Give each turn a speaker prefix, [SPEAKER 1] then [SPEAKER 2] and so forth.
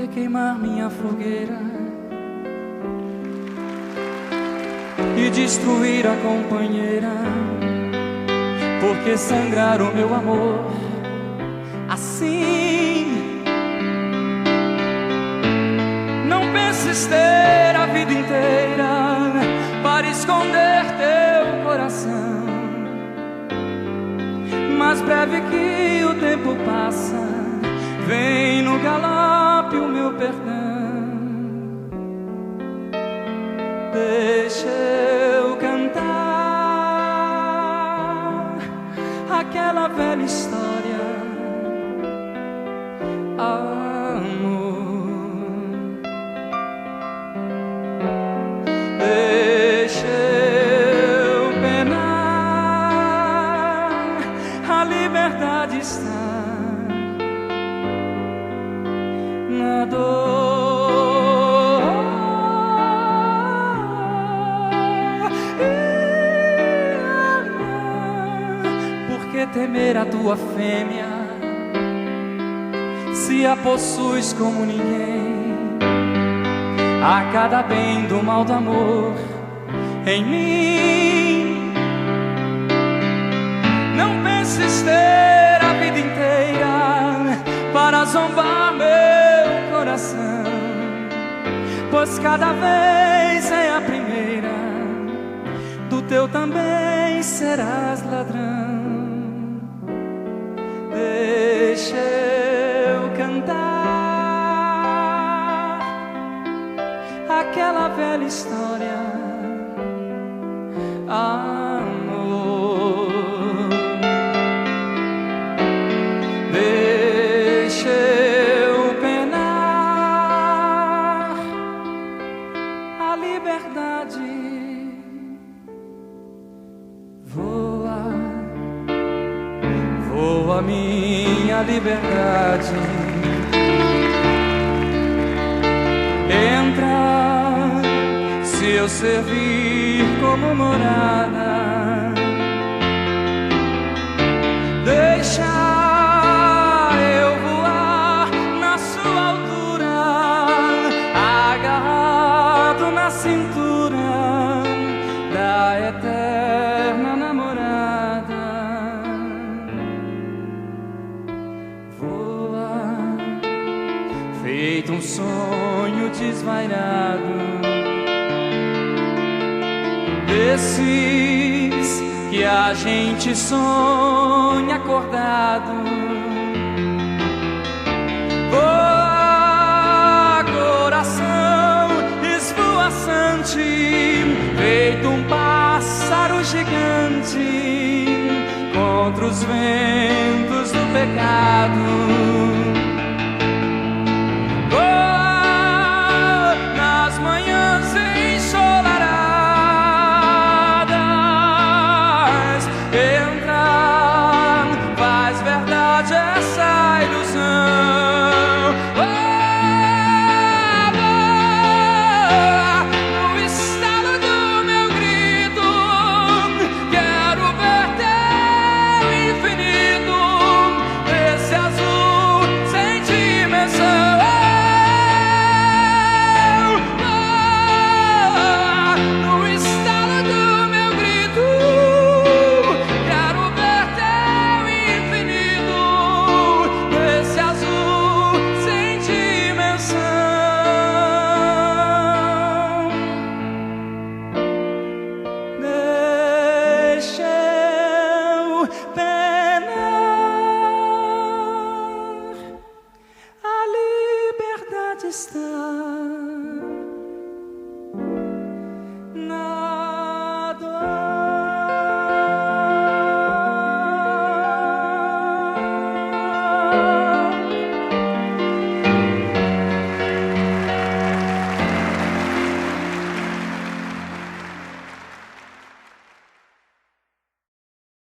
[SPEAKER 1] que queimar minha fogueira e destruir a companheira? Por que sangrar o meu amor assim? Não penses ter a vida inteira para esconder teu coração. Mais breve que o tempo passa, vem no galope o meu perdão. Deixa eu cantar aquela velha história, amor. Deixa eu penar, a liberdade está na dor. Por que temer a tua fêmea, se a possuis como ninguém? A cada bem do mal do amor em mim. Não penses ter a vida inteira para zombar meu coração, pois cada vez é a primeira, do teu também serás ladrão. Deixa eu cantar aquela velha história, amor. Deixa eu penar, a liberdade voa, voa minha liberdade. Entra, se eu servir como morada. Deixa eu voar na sua altura, agarrado na cintura da eterna namorada. Voa, feito um sonho desvairado, desses que a gente sonha acordado. Voa, coração esvoaçante, feito um pássaro gigante contra os ventos do pecado. Essa ilusão, no estalo do meu grito, quero ver teu infinito, esse azul sem dimensão. No estalo do meu grito, quero ver teu infinito, está